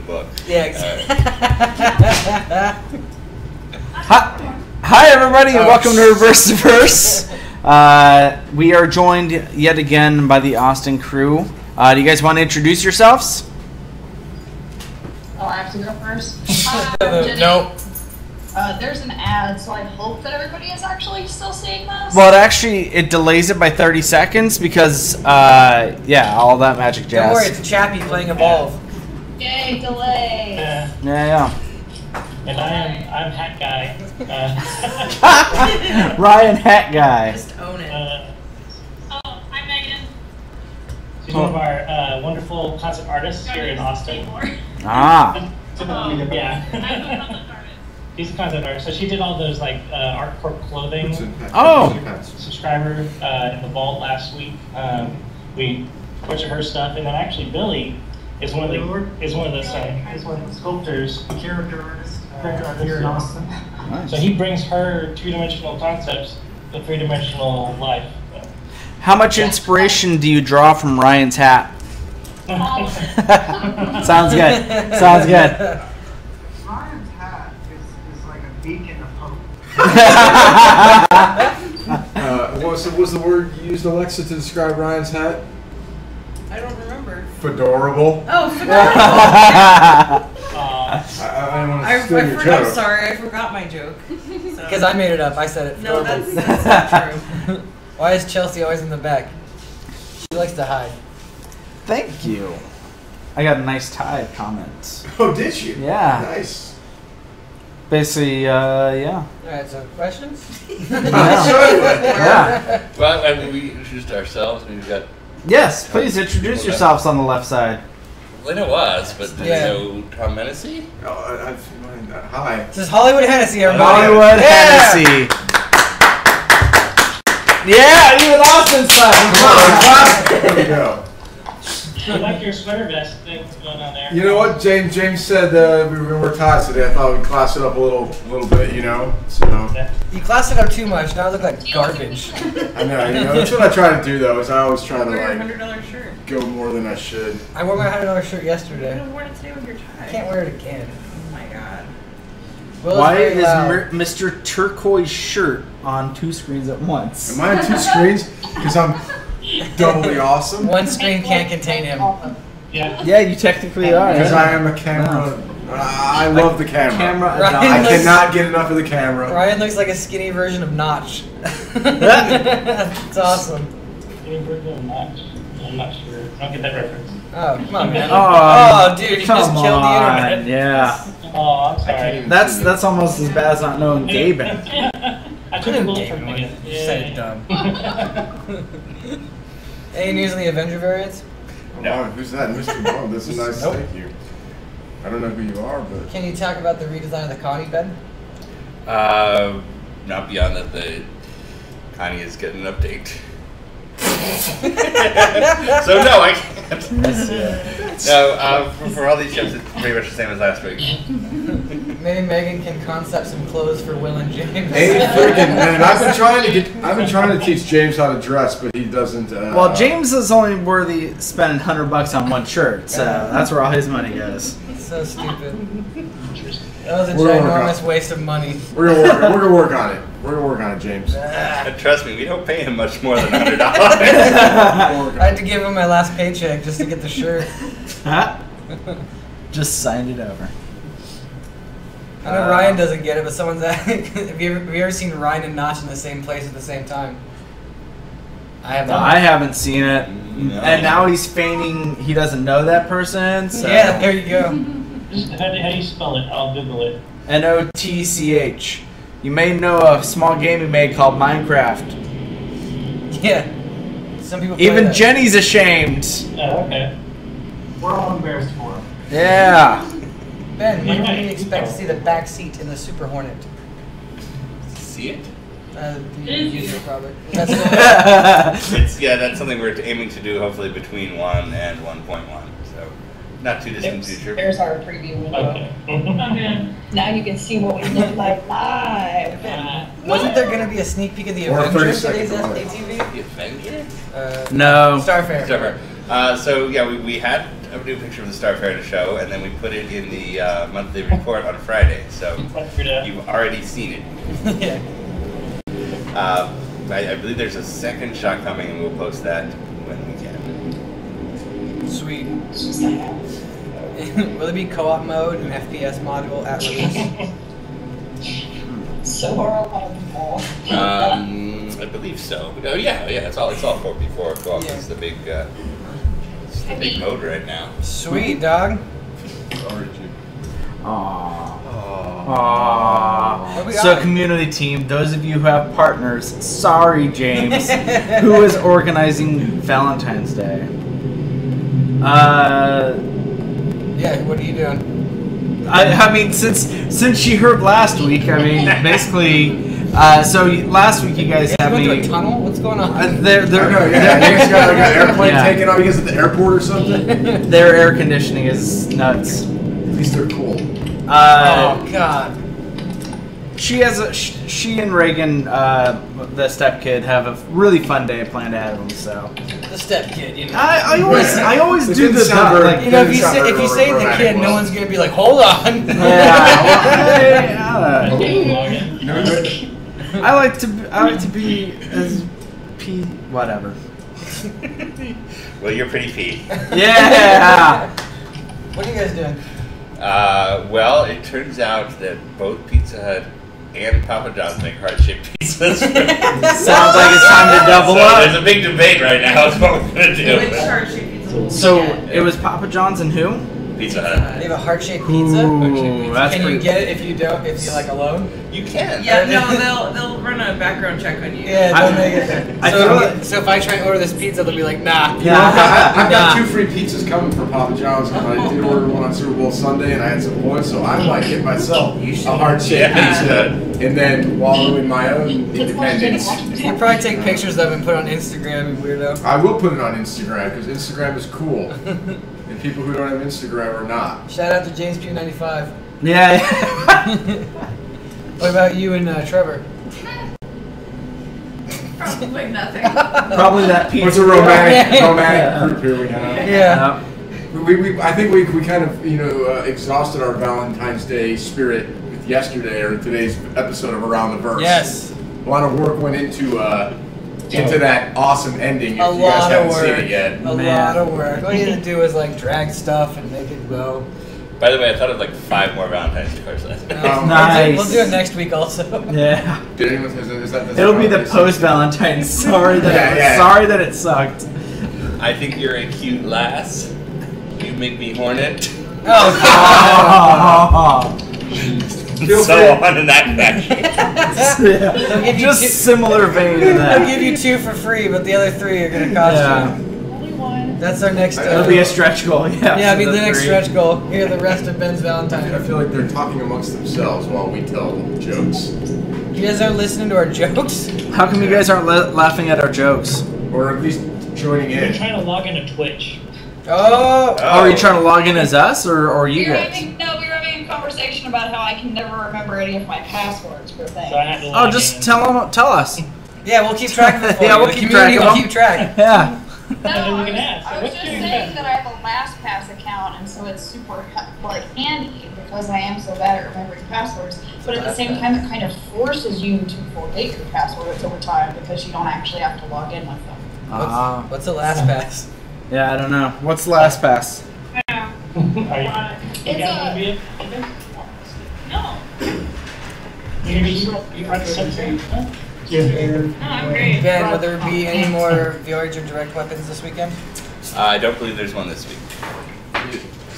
book. Yeah, exactly. Hi, everybody, and welcome to Reverse to Verse. We are joined yet again by the Austin crew. Do you guys want to introduce yourselves? Oh, I have to go first? Nope. There's an ad, so I hope that everybody is actually still seeing this. Well, it delays it by 30 seconds because, yeah, all that magic jazz. Don't worry, it's Chappie playing Evolve. Yay, delay. Yeah. And I'm Hat Guy. Ryan Hat Guy. Just own it. Oh, hi Megan. She's one of our wonderful concept artists here in Austin. Ah. Yeah. She's a concept artist, so she did all those like ArtCorp clothing. Oh. Subscriber in the vault last week. We butchered her stuff, and then actually Billy is one of the sculptors, character artist here in Austin. Nice. So he brings her two-dimensional concepts to three-dimensional life. How much inspiration do you draw from Ryan's hat? Sounds good. Sounds good. Ryan's hat is like a beacon of hope. What was the word you used, Alexa, to describe Ryan's hat? I don't remember. Fedorable. Oh, forgot. I didn't want to steal your I'm joke. sorry, I forgot my joke. Because I made it up. I said it. No, that's not true. Why is Chelsea always in the back? She likes to hide. Thank you. I got a nice tie comments. Oh, did you? Yeah. Nice. Basically, yeah. Alright, so questions? Yeah. Well, I mean, we introduced ourselves. We've got. Yes, please introduce yourselves on the left side. Lena was, but did Yeah. you know Tom Menacey? Oh, hi. This is Hollywood Hennessy, everybody. Hollywood Yeah! Hennessy. Yeah, even Austin's clapping. There you go. I like your sweater vest thing going on there. You know what? James said we were going to wear ties today. I thought we'd class it up a little bit, you know? So, You classed it up too much. Now I look like garbage. I know, that's what I try to do, though, is I always try to, Wear a like, $100 shirt. go more than I should. I wore my $100 shirt You yesterday. could have worn it today with your tie. I can't wear it again. Oh my god. Will's Why very is loud. Mr. Turquoise shirt on two screens at once? Am I on two screens? Because I'm doubly awesome? One screen can't contain him. Yeah. Yeah, you technically are. Because I am a camera. I love the camera. Camera Ryan I adopted. cannot get enough of the camera. Ryan looks like a skinny version of Notch. It's awesome. Any version of Notch? I'm not sure. I don't get that reference. Oh, come on, man. Oh, Dude, you come just killed the on. internet. Yeah. Oh, I'm sorry. That's almost as bad as not knowing Gaben. I took a little Gaben something. one. You said it dumb. Any news on the Avenger variants? No. Who's that? Mr. Bond. That's a nice Nope. thank you. I don't know who you are, but. Can you talk about the redesign of the Connie bed? Not beyond that, the Connie is getting an update. So no, I can't. No, for all these ships, it's pretty much the same as last week. Maybe Megan can concept some clothes for Will and James. Hey, freaking man! I've been trying to teach James how to dress, but he doesn't. Well, James is only worthy spending $100 on one shirt, so that's where all his money goes. So stupid. That was a We're working ginormous on it. waste of money. We're gonna work on it. We're gonna work on it, James. And trust me, we don't pay him much more than $100. I had to give him my last paycheck just to get the shirt. Just signed it over. I know Ryan doesn't get it, but someone's asking, have you ever seen Ryan and Notch in the same place at the same time? I have not. I haven't seen it, No. and now he's feigning he doesn't know that person. So. Yeah, there you go. How do you spell it? I'll Google it. NOTCH. You may know a small game he made called Minecraft. Yeah. Some people play Even that. Jenny's ashamed. Oh, okay. We're all embarrassed for him. Yeah. Ben, when do we expect to see the back seat in the Super Hornet? See it? The user product. That's That's something we're aiming to do hopefully between 1 and 1.1. So not too distant future. There's our preview window. Okay. Now you can see what we look like live. Wasn't there going to be a sneak peek of the Or a Avengers 30-second today's delay. ATV? The Avenger? No. Starfarer. So yeah, we had a new picture of the Starfarer to show, and then we put it in the monthly report on Friday. So you've already seen it. Yeah. I believe there's a second shot coming, and we'll post that when we can. Sweet. Will it be co-op mode and FPS module at release? So are a lot of people. I believe so. Oh yeah. It's all 4v4 co-op. Yeah. It's the big, big mode right now. Sweet, dog. Sorry, Jim. Aww. What we So, got? community team, those of you who have partners, sorry, James, who is organizing Valentine's Day. Yeah, what are you doing? I mean, since she heard last week, I mean, basically, so last week you guys You had went me. to a tunnel? What's going on? They're I know, yeah. You guys got like an airplane Yeah. taken off because at the airport or something? their air conditioning is nuts. At least they're cool. Oh, God. She and Reagan, the step kid, have a really fun day planned ahead of them. So The step kid, you know. I always It do didn't the sound very- like. You know, if you Sound say very the romantic, kid, no well. one's gonna be like, hold on. I like to be as whatever. Well, you're pretty Pete. Yeah. What are you guys doing? Well, it turns out that both Pizza Hut and Papa John's make heart-shaped pizzas. Sounds like it's time to double So up. there's a big debate right now. Is what we're gonna do. Which heart-shaped pizza? So it was Papa John's and who? Pizza Hut. They have a heart-shaped pizza. Ooh, that's Can you pretty. get it if you don't? If you like alone? You can. Yeah, no, they'll run a background check on you. Yeah, I- don't make it. I So, feel so if I try and order this pizza, they'll be like, nah. You know, I've got Nah. 2 free pizzas coming from Papa John's, and I did order one on Super Bowl Sunday, and I had some points, so I might get myself a heart-shaped Yeah. pizza, and then wallow in my own independence. You probably take pictures of it and put it on Instagram, you weirdo. I will put it on Instagram, because Instagram is cool, and people who don't have Instagram are not. Shout out to James Q95. Yeah. What about you and Trevor? Probably nothing. Probably that pizza. What's a romantic group here we have? Yeah. I think we kind of, exhausted our Valentine's Day spirit with yesterday or today's episode of Around the Verse. Yes. A lot of work went into that awesome ending. If A you guys lot haven't of seen work. it yet. A lot of work. All you had to do was like drag stuff and make it go. By the way, I thought of like 5 more Valentine's cards last night. Nice. We'll do it next week also. Yeah. Did anyone is that It'll be the post Valentine's. Sorry sorry that it sucked. I think you're a cute lass. You make me hornet. Oh, So on in that fashion. They'll give you Just two- similar vein to They'll that. give you 2 for free, but the other 3 are gonna cost Yeah. you. Only one. That's our next. It'll be a stretch goal. Yeah. Yeah, it'll be for the next 3. stretch goal. Here, the rest of Ben's Valentine. I feel like they're talking amongst themselves while we tell jokes. You guys aren't listening to our jokes? How come you guys aren't laughing at our jokes? Or at least joining We're in. trying to log into Twitch. Oh! Are you trying to log in as us or you We were guys? having a conversation about how I can never remember any of my passwords for things. So I had to Oh, log just in. tell us. Yeah, we'll keep track of it for Yeah, you. we'll The keep community track of will them. keep track. Yeah. No, And then we I can was, ask, I was what's just your saying best? that I have a LastPass account, and so it's super handy because I am so bad at remembering passwords. But at the same time, it kind of forces you to forget your passwords over time because you don't actually have to log in with them. What's the last pass? Yeah, I don't know. What's the last pass? Yeah. Are you, you It's guys a- gonna be it? No, You run something? no, I'm great. Ben, will there be any more Voyager direct weapons this weekend? I don't believe there's one this week.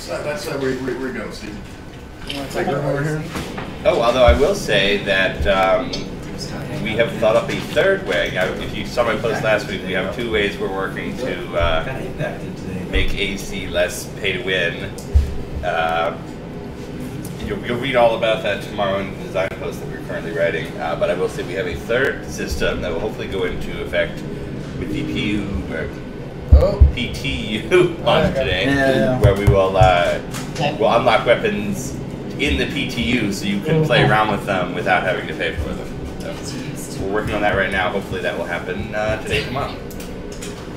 That's how we're going, Steve. You want to take one over here? Oh, although I will say that we have thought up a third way. If you saw my post last week, we have 2 ways we're working to make AC less pay to win. You'll read all about that tomorrow in the design post that we're currently writing. But I will say we have a third system that will hopefully go into effect with the PTU launch today, Yeah. where we will we'll unlock weapons in the PTU so you can play around with them without having to pay for them. So we're working on that right now. Hopefully that will happen today, tomorrow.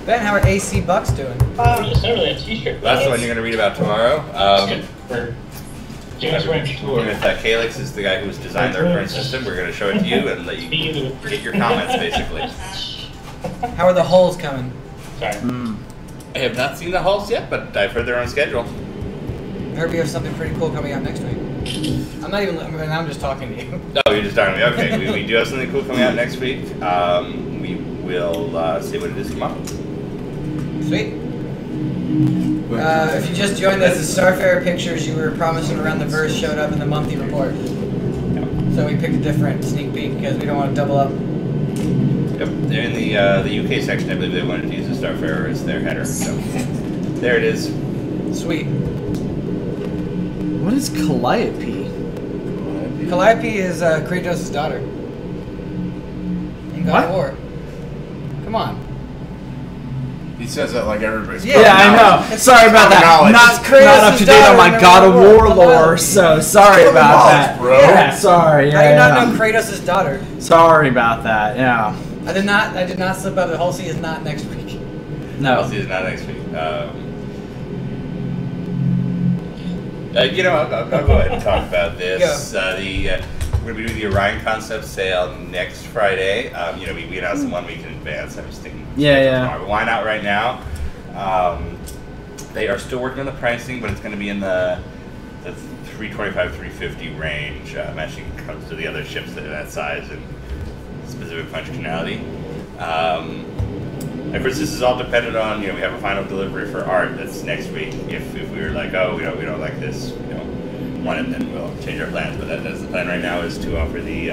Ben, how are AC Bucks doing? It's not really a t-shirt. That's the one you're going to read about tomorrow. For James Ranch Tour. With Calyx is the guy who's designed their current system. We're going to show it to you and let you get your comments, basically. How are the holes coming? Sorry. I have not seen the hulls yet, but I've heard they're on schedule. I heard we have something pretty cool coming out next week. I'm not even. I'm just talking to you. Oh, you're just talking to me. Okay, we do have something cool coming out next week. We will see what it is tomorrow. Sweet. If you just joined us, the Starfarer pictures you were promising around the verse showed up in the monthly report. So we picked a different sneak peek because we don't want to double up. Yep. In the UK section, I believe they wanted to use the Starfarer as their header. So there it is. Sweet. What is Calliope? Calliope is Kratos' daughter. In God of War. Come on. He says that like everybody's. Yeah, I know. Sorry about that. knowledge. Not up to date on my God of War lore, so sorry about that. Bro. Yeah, sorry. How do you not know Kratos' daughter? Sorry about that. Yeah. I did not slip up. The Halsey is not next week. No. Halsey is not next week. I'll go ahead and talk about this. We're going to be doing the Orion concept sale next Friday. We announced them 1 week in advance. I was thinking, tomorrow, but why not right now? They are still working on the pricing, but it's going to be in the $325, $350 range. Matching comes to the other ships that are that size and specific functionality. Of course, this is all dependent on, we have a final delivery for art that's next week. If we were like, oh, we don't like this, we don't want it, then we'll change our plans. But that's the plan right now, is to offer the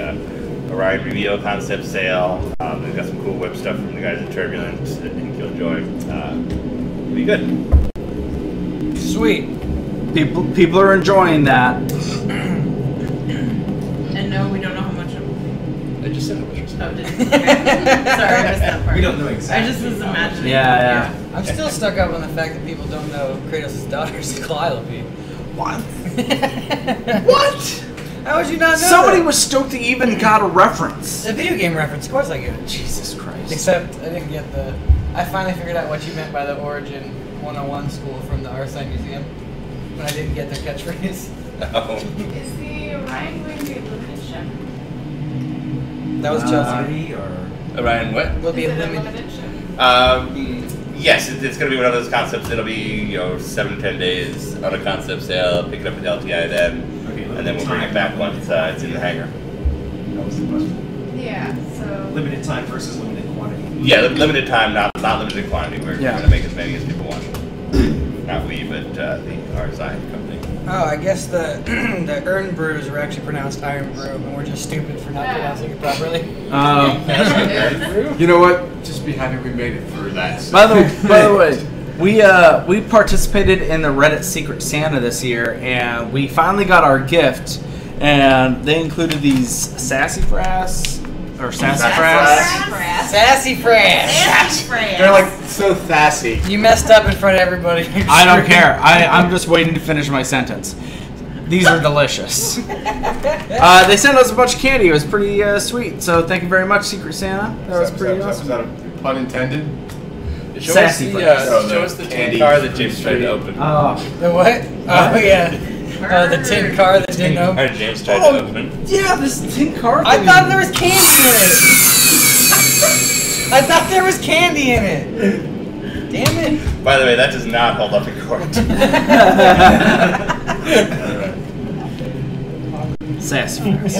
Orion Reveal concept sale. They've got some cool whip stuff from the guys at Turbulent and Killjoy. It'll be good. Sweet. People are enjoying that. And no, we don't know how much of I just said how much. Oh, did you? Okay. Sorry, I missed that part. We don't know exactly. I just was imagining. Yeah. I'm still stuck up on the fact that people don't know Kratos' daughter's Calliope. What? What? How would you not know Somebody that? was stoked to even got a reference. A video game reference, of course I get it. Jesus Christ. Except I didn't get the... I finally figured out what you meant by the Origin 101 school from the Arsine Museum. When I didn't get their catchphrase. Oh. Is the Orion going to be a limited ship? That was Chelsea. Orion what? Will be Is a it limited... ship? Yes, it's going to be one of those concepts. It'll be 7 to 10 days on a concept sale. Pick it up at LTI then, and then we'll bring it back once it's in the hangar. That was the question. Yeah, so... Limited time versus limited quantity. Yeah, limited time, not limited quantity. We're going to make as many as people want. Not we, but the RSI company. Oh, I guess the the Urn brews were actually pronounced Iron Brew, and we're just stupid for not pronouncing it properly. You know what? Just be happy we made it through that. By the way, we participated in the Reddit Secret Santa this year, and we finally got our gift, and they included these sassafras. They're like so sassy. You messed up in front of everybody. I don't care. I'm just waiting to finish my sentence. These are delicious. They sent us a bunch of candy. It was pretty sweet. So thank you very much, Secret Santa. That was pretty awesome. Was that a pun intended? Show Sassy us the tin car that James tried to open. Oh. The what? Oh, yeah. The tin car that didn't open. Or James tried to open. Yeah, this tin car thing. I thought there was candy in it. I thought there was candy in it. Damn it. By the way, that does not hold up in court. Sassafras.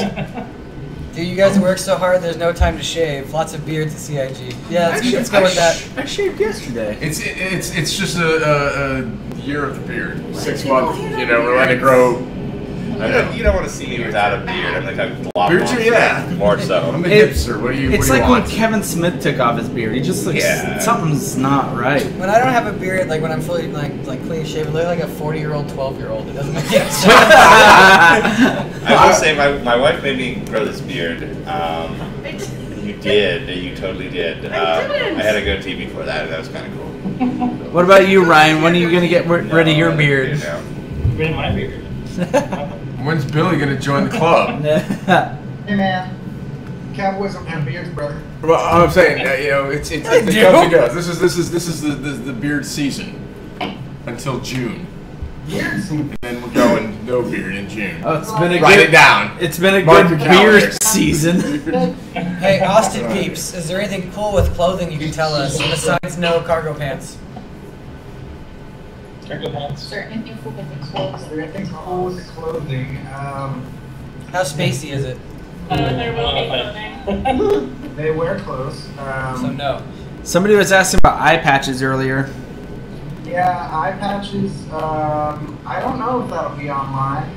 Dude, you guys work so hard, there's no time to shave. Lots of beards at CIG. Yeah, let's go with that. I shaved yesterday. It's just a year of the beard. 6 months, we're letting it grow. You don't want to see me without a beard. I'm like a glob Beard, monster. yeah. More so. I'm a hipster. What do you It's what do like you when want? Kevin Smith took off his beard. He just looks something's not right. When I don't have a beard, like when I'm fully like clean shaven, I look like a 40-year-old, 12-year-old. It doesn't make any sense. I will say my wife made me grow this beard. You did. You totally did. I had a goatee before that, and that was kind of cool. What about you, Ryan? When are you gonna get rid of your beard? Rid of my beard. When's Billy gonna join the club? Hey man, Cowboys don't have beards, brother. Well, I'm saying, it's it comes do. and goes. This is the beard season until June. And then we're going no beard in June. Oh, it's been a Write good. it down. It's been a Mark good your calendar. beer season. Hey, Austin peeps, is there anything cool with clothing you can tell us besides no cargo pants? Cargo pants. Is there anything cool with the clothes? Is there anything cool with the clothing? How spacey is it? There will be clothing. They wear clothes. So no. Somebody was asking about eye patches earlier. Yeah, eye patches. I don't know if that'll be online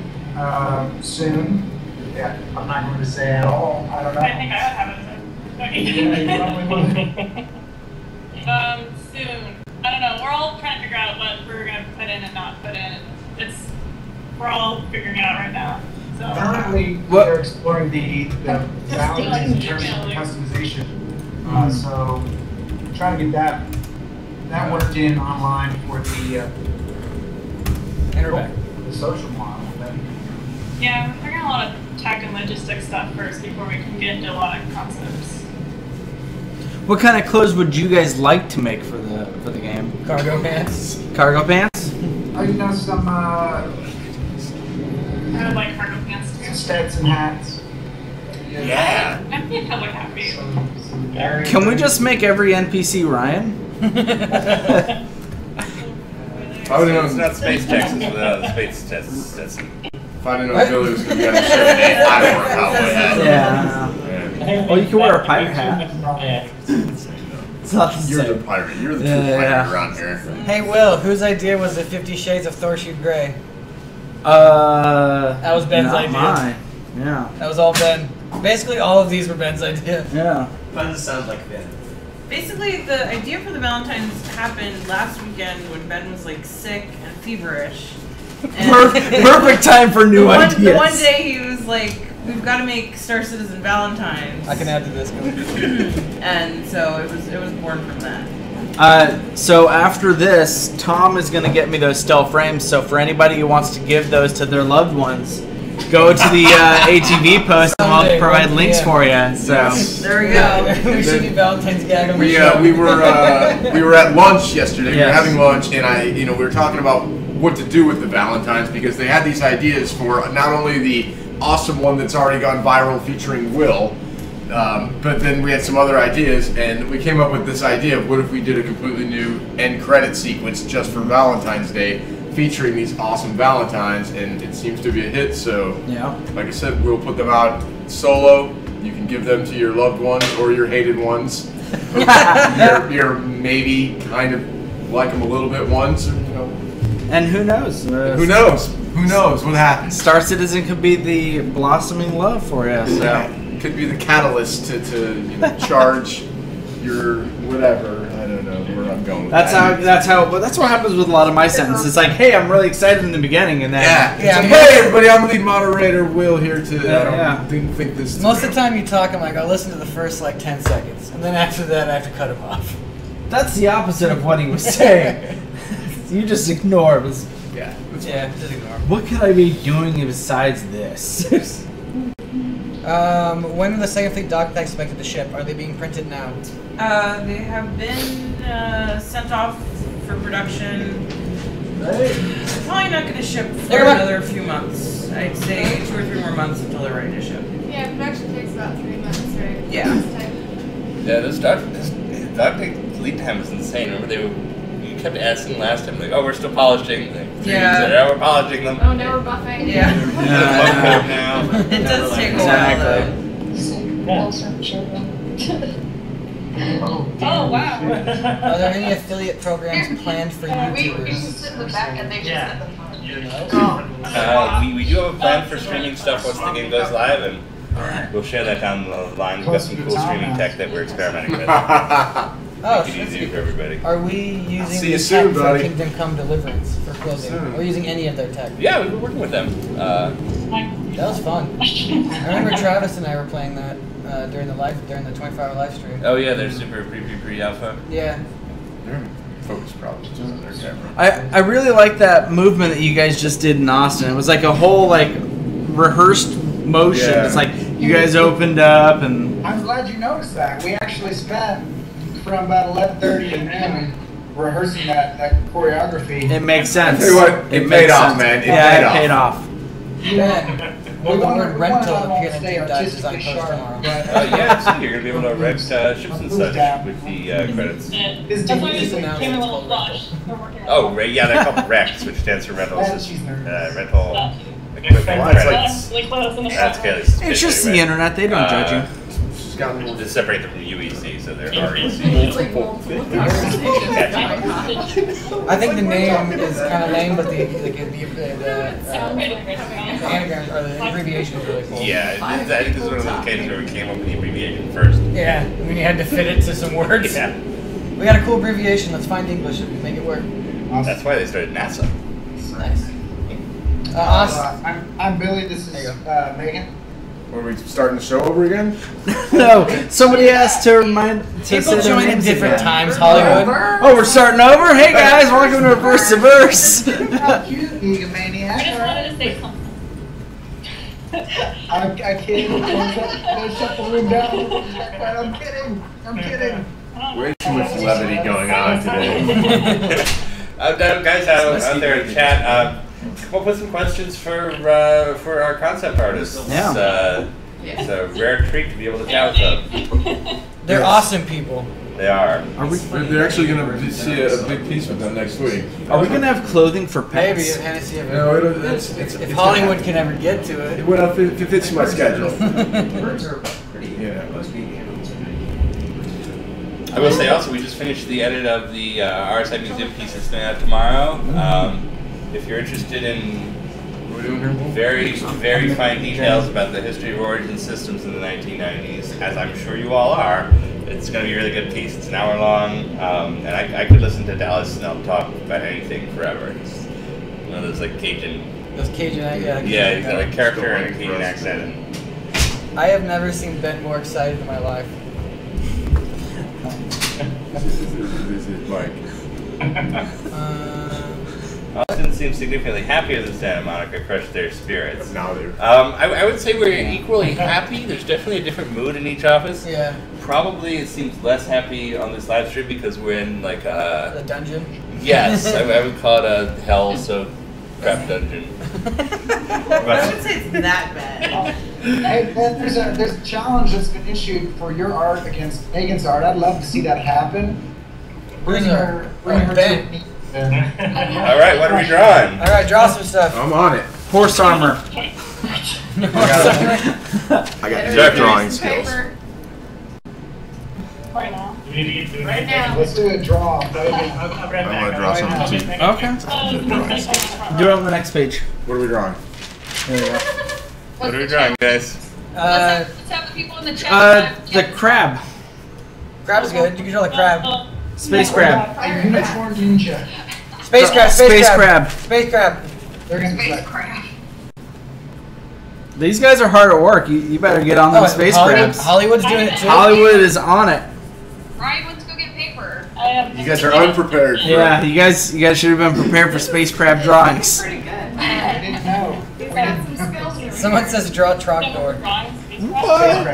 soon. Yeah, I'm not going to say at all. I don't know. I think I would have it. Soon. I don't know. We're all trying to figure out what we're gonna put in and not put in. We're all figuring it out right now. So. Currently, What? we're exploring the boundaries in terms of customization. So, trying to get that worked in online for the social model. Yeah, we're figuring a lot of tech and logistics stuff first before we can get into a lot of concepts. What kind of clothes would you guys like to make for the game? Cargo pants. Cargo pants? Some I would like cargo pants too. Stetson hats. Yeah. I'd be a public happy. Can we just make every NPC Ryan? I would have It's known. not Space Texas without the Space Texas. If I'd have known Billy was going to be on the show today, I'd have worn a cowboy hat. Yeah. Oh, you can wear a pirate hat. Yeah. It's not the You're same. the pirate. You're the true Yeah, pirate yeah. around here. Hey Will, whose idea was the 50 Shades of Thor Shoot Grey? That was Ben's not idea. Mine. Yeah. That was all Ben. Basically, all of these were Ben's idea. Yeah. Fun sounds like Ben. Basically, the idea for the Valentine's happened last weekend when Ben was like sick and feverish. And Perfect time for new ideas. The one day he was like, "We've got to make Star Citizen Valentine's." I can add to this. And so it was born from that. So after this, Tom is going to get me those Stealth frames. So for anybody who wants to give those to their loved ones, go to the ATV post and I'll Someday, provide right? links Yeah. for you. So There we go. We should do Valentine's gag on the We show. we were at lunch yesterday. We were Yes. having lunch, and we were talking about what to do with the Valentines because they had these ideas for not only the awesome one that's already gone viral featuring Will, but then we had some other ideas, and we came up with this idea of what if we did a completely new end credit sequence just for Valentine's Day, featuring these awesome Valentines, and it seems to be a hit. So, yeah. like I said, we'll put them out solo. You can give them to your loved ones or your hated ones. you're maybe kind of like them a little bit once. And who knows? Who knows? Who knows what happens? Star Citizen could be the blossoming love for you. So. Could be the catalyst to charge your whatever. I don't know where I'm going with That's that. that's what happens with a lot of my sentences. It's like, hey, I'm really excited in the beginning, and then Yeah. Yeah, It's like, most- hey everybody, I'm lead moderator Will here to. Didn't think this. Most of the time you talk, I'm like, I'll listen to the first like 10 seconds, and then after that I have to cut him off. that's the opposite of what he was saying. You just ignore it. Yeah. Yeah, just ignore him. What could I be doing besides this? When are the Second Fleet dock tanks expected to ship? Are they being printed now? They have been sent off for production. Probably not going to ship for There we go. another few months. I'd say 2 or 3 more months until they're ready to ship. Yeah, production takes about 3 months, right? Yeah. Yeah, this dog lead time is insane. Remember you kept asking last time, like, oh, we're still polishing. Like, 3 Yeah. weeks later, "Oh, we're polishing them. Oh, now we're buffing. Yeah. Now. It does take a while though. Oh, wow. Are there any affiliate programs planned for We YouTubers? sit in the back and they just Yeah. sit in the front. We do have a plan for streaming stuff once the game goes live, and we'll share that down the line. We've got some cool streaming tech that we're experimenting with. Oh, Make it easier for everybody. Are we using See the you tech soon, from buddy. Kingdom Come Deliverance for clothing? Soon. Or using any of their tech? Yeah, we've been working with them. That was fun. I remember Travis and I were playing that during the 24-hour live stream. Oh yeah, they're super pre-alpha. Yeah. Focus problems on their camera. I really like that movement that you guys just did in Austin. It was like a whole like rehearsed motion. Yeah. It's like you guys opened up and I'm glad you noticed that. We actually spent from about 11:30 to noon rehearsing that choreography. it makes sense. Tell you what, it paid off, man. It yeah, paid it off. paid off. Ben, well, the word rental wanna appeared in stay Deep Dive Design artistically Post sharp, tomorrow. but- Yeah, so you're gonna be able to rent ships and such with the credits. His That's why we Just came announced a it's little called flush. We're working on Oh, right, yeah, they're called RECs, which stands for rental And assist- she's nervous. rental stuff. equipment Well, it's credits. Like close in the That's front. Kaylee's It's just the anyway. internet. They don't judge you. She's got a little Just separate them from UEC, so they're REC. I think the name is kind of lame, but the anagrams or the abbreviation is really cool. Yeah, I think this is one of those cases where we came up with the abbreviation first. Yeah, and then you had to fit it to some words. Yeah, We got a cool abbreviation. Let's find English and make it work. that's why they started NASA. Nice. Us. I'm Billy. This There you is Megan. Are we starting the show over again? No, somebody has to remind. To People say their join at names different again. times, Hollywood. Oh, we're starting over. Hey guys, welcome to Reverse to Verse. How cute, I egomaniac. just wanted to say something. I kid. Don't shut the room down. I'm kidding. Way too much levity going on today. Guys out there in chat, come up with some questions for our concept artists. Yeah. It's a rare treat to be able to chat with them. They're awesome people. They are. Are we? They're actually going to see a big piece with them next week. Are we gonna have clothing for Maybe pets? if Hennessy ever. No, if Hollywood can ever get to it. Well, if it fits my schedule. Birds are pretty Yeah. most medium. I will say also, we just finished the edit of the RSI Museum piece that's going out tomorrow. If you're interested in What are we doing here? very, very fine details about the history of origin systems in the 1990s, as I'm sure you all are, it's going to be a really good piece. It's an hour long, and I could listen to Dallas Snell talk about anything forever. It's one of those like Cajun. Those Cajun, yeah. Yeah, he's got a character and a Cajun accent. And I have never seen Ben more excited in my life. This is Mike. Austin seems significantly happier than Santa Monica crushed their spirits. Now they're. I would say we're equally happy. There's definitely a different mood in each office. Yeah. Probably it seems less happy on this live stream because we're in like a... The dungeon. Yes, I would call it a hell so crap dungeon. I would say it's that bad. Hey, Ben, there's a challenge that's been issued for your art against Megan's art. I'd love to see that happen. Bring her to Ben. a meet, Ben. All right, what are we drawing? All right, draw some stuff. I'm on it. Horse armor. I got Sure. drawing skills. Right now. We need to get to Right now. Let's do a draw. I'll be right back. I wanna draw something too. Okay. Do it on the next page. What are we drawing? There you go. What are we drawing, guys? Let's have the people in the chat. The crab. Crab's good. You can draw the crab. Space crab. A unicorn ninja. Space crab. Space crab. Space crab. They're gonna be Space like, crab. These guys are hard at work. You better get on them space crabs. Hollywood's doing it too. Hollywood is on it. Ryan wants to go get paper. You guys are unprepared. For Yeah, you guys should have been prepared for space crab drawings. Pretty good. I didn't know. He's got some skills. Someone says draw Trogdor.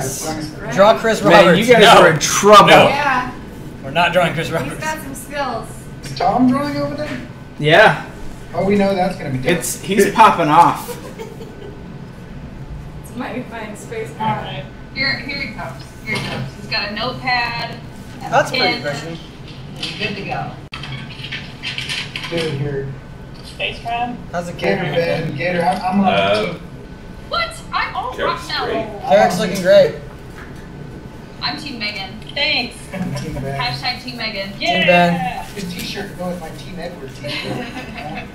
Space crab. Draw Chris Roberts. Man, you guys No. are in trouble. Yeah. We're not drawing Chris He's Roberts. got some skills. Is Tom drawing over there? Yeah, Oh, we know that's gonna be dope. he's popping off. It's mighty fine space crab. Alright. Here he comes. Here he comes. He's got a notepad. And That's a pretty pen. Christian. Good to go. Dude, here. Space crab? How's the Gator, camera? Ben. Gator, I'm on the team. What? I'm all Carrot's rock great. now. Carrick's looking great. I'm Team Megan. Thanks. Team Ben. Hashtag Team Megan. Team Ben. Good t-shirt to go with my Team Edward t-shirt.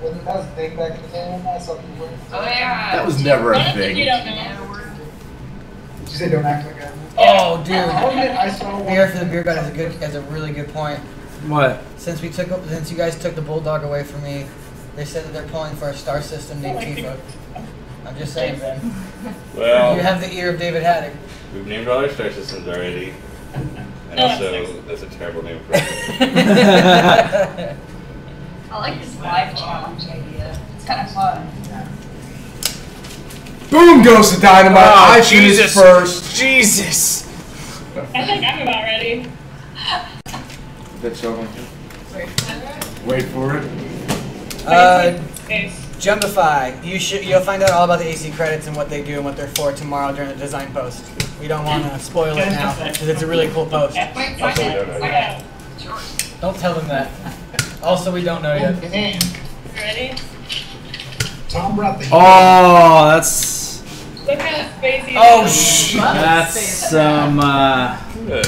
Wasn't that was a thing back in the day? I saw people wearing it. Oh yeah. That was never a You thing. don't know. Did you say don't act like that? Oh, dude. I saw one. Beer for the Beer God has a really good point. What? Since you guys took the Bulldog away from me, they said that they're pulling for a star system named Tifa. I'm just saying, Ben. Well, You have the ear of David Haddock. we've named all our star systems already. And also, that's a terrible name for it. I like this live challenge idea. It's kind of fun. Boom goes the dynamite. Oh, I finished first. Jesus. I think I'm about ready. That's over. Wait for it. Jumpify. You'll find out all about the AC credits and what they do and what they're for tomorrow during the design post. We don't want to spoil it now because it's a really cool post. Don't tell them that. Also, we don't know yet. Ready? Tom brought the Oh, that's Look how spacey. Oh, that's some. Good.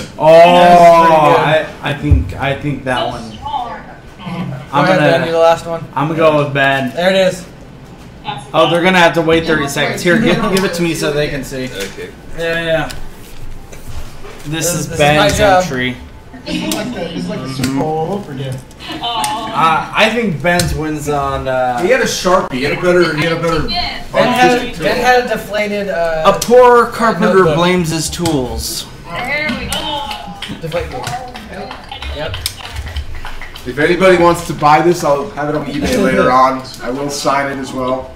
I think that one. Go ahead, Ben, you're the last one. I'm gonna go with Ben. There it is. Oh, they're gonna have to wait 30 seconds. Here, give it to me so they can see. Okay. Yeah. This is is Ben's my job. entry. It's like the Super Bowl all over again. I think Ben's wins on. He had a Sharpie. He had a better. Ben had a deflated. A poor carpenter notebook. blames his tools. There we go. Deflated. Yep. If anybody wants to buy this, I'll have it on eBay later on. I will sign it as well.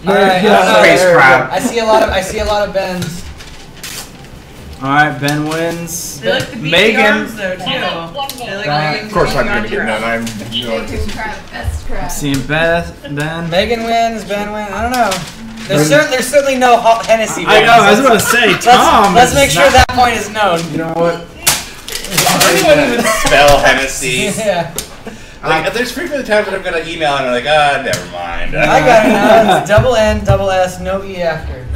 Alright, Space crab. I see a lot of Ben's. All right, Ben wins. They like the beefy Megan. arms though too. They like Megan's Of course, I'm beefy gonna get arms. none. I'm. You know, Best crab. Seeing Ben. Megan wins, Ben wins. I don't know. There's certainly no Hennessy. I know. I was about to say Tom. Let's make sure that point is known. you know what? Anyone even spell Hennessy? Yeah. Like, there's frequently times that I'm gonna email and I'm like, never mind. I got it now. It's double N, double S, no E after.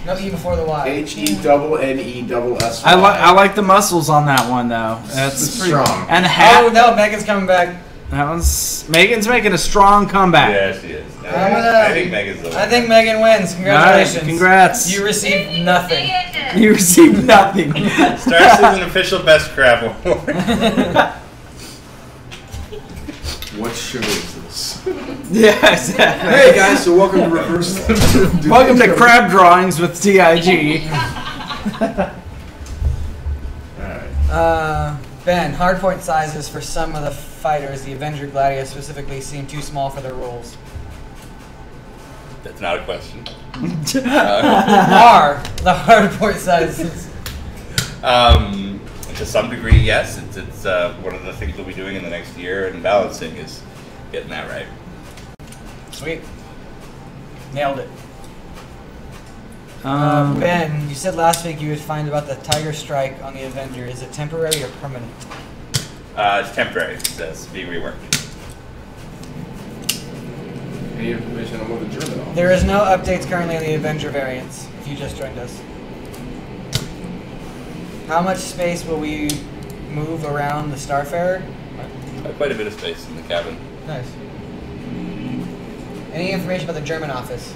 No E before the Y. HENNESS. I like the muscles on that one though. That's pretty strong. And Oh hat. no, Megan's coming back. That one's Megan's making a strong comeback. Yeah, she is. I think Megan's the one. I think Megan wins. Congratulations. Nice, congrats. You received nothing. You received nothing. Star Citizen official best crab award. What show is this? Yeah, exactly. Hey guys, so welcome to Reverse. Welcome to Crab Drawings with TIG. Ben, hardpoint sizes for some of the fighters, the Avenger Gladius specifically, seem too small for their roles. That's not a question. Are the hardpoint sizes? To some degree, yes. It's one of the things we'll be doing in the next year, and balancing is getting that right. Sweet. Nailed it. Ben, you said last week you would find about the Tiger Strike on the Avenger. Is it temporary or permanent? It's temporary. It's being reworked. Any information on what the German office? There is no updates currently on the Avenger variants, if you just joined us. How much space will we move around the Starfarer? Quite a bit of space in the cabin. Nice. Any information about the German office?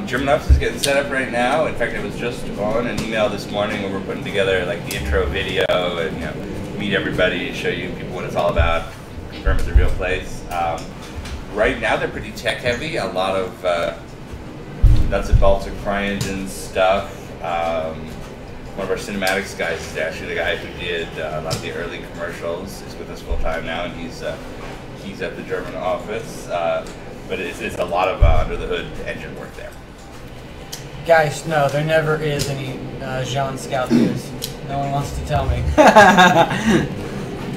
German office is getting set up right now. In fact, I was just on an email this morning where we're putting together like the intro video and meet everybody, show you people what it's all about, confirm it's a real place. Right now, they're pretty tech heavy. A lot of nuts and bolts of CryEngine stuff. One of our cinematics guys is actually the guy who did a lot of the early commercials. He's with us full time now, and he's at the German office. But it's a lot of under the hood engine work there. Guys, no, there never is any Jean Scout news. No one wants to tell me.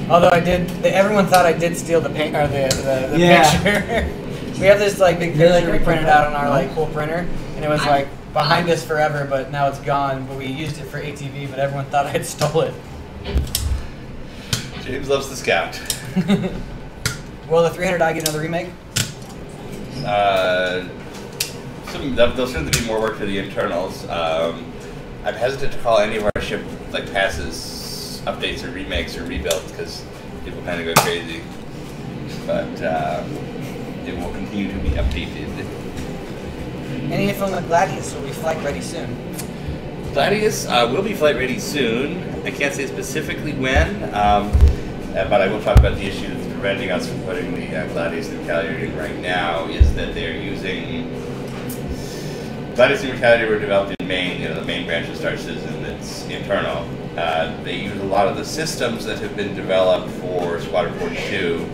Although I did, everyone thought I did steal the paint or the picture. We have this like big picture we printed out on our like cool printer, and it was like behind us forever, but now it's gone. But we used it for ATV, but everyone thought I had stole it. James loves the Scout. Will the 300i get another remake? There'll certainly be more work for the internals. I'm hesitant to call any of our ship like passes updates or remakes or rebuilds because people kind of go crazy. But it will continue to be updated. Any info on the Gladius will be flight ready soon. Gladius will be flight ready soon. I can't say specifically when, but I will talk about the issue that's preventing us from putting the Gladius and Retaliator in right now is that they're using Gladius and Retaliator were developed in Maine, the main branch of Star Citizen that's internal. They use a lot of the systems that have been developed for Squadron 42,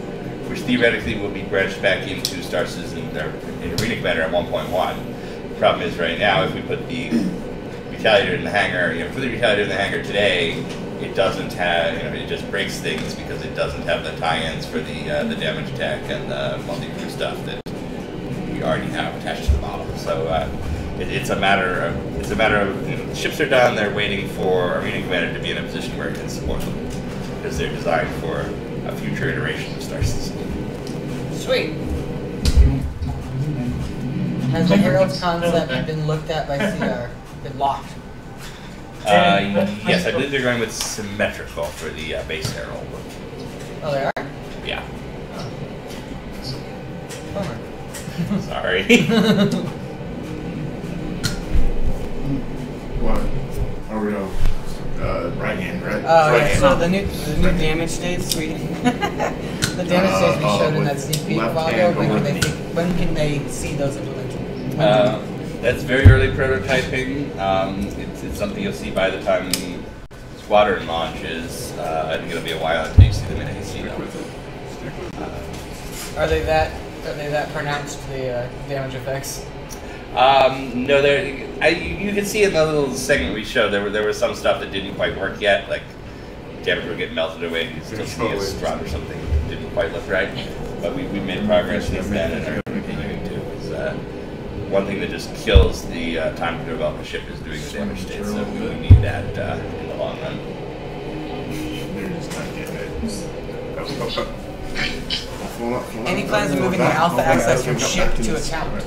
which theoretically will be branched back into Star Citizen, in Arena Commander at 1.1. Problem is, right now, if we put the Retaliator in the hangar, put the Retaliator in the hangar today, it doesn't have, it just breaks things because it doesn't have the tie-ins for the damage tech and the multi-crew stuff that we already have attached to the model. So it's a matter of ships are done. They're waiting for our Marine Commander to be in a position where it can support them because they're designed for a future iteration of Star System. Sweet. Has the Herald's concept been looked at by CR? Been locked? Yes, I believe they're going with symmetrical for the base Herald. Oh, they are? Yeah. Bummer. Sorry. What? Are we on right hand, right? Oh, right yeah. hand. So the new damage states we the damage states we showed in that sneak peek left while ago. hand When can they see those implemented? That's very early prototyping. It's something you'll see by the time Squadron launches. I think it'll be a while until you see them in AC. Are they that pronounced, the damage effects? No, you can see in the little segment we showed there was some stuff that didn't quite work yet, like damage would get melted away. You still see a strut or something that didn't quite look right. But we made progress since then and are continuing to. One thing that just kills the time to develop a ship is doing the damage state, so we need that in the long run. Any plans of moving the alpha access from ship to account?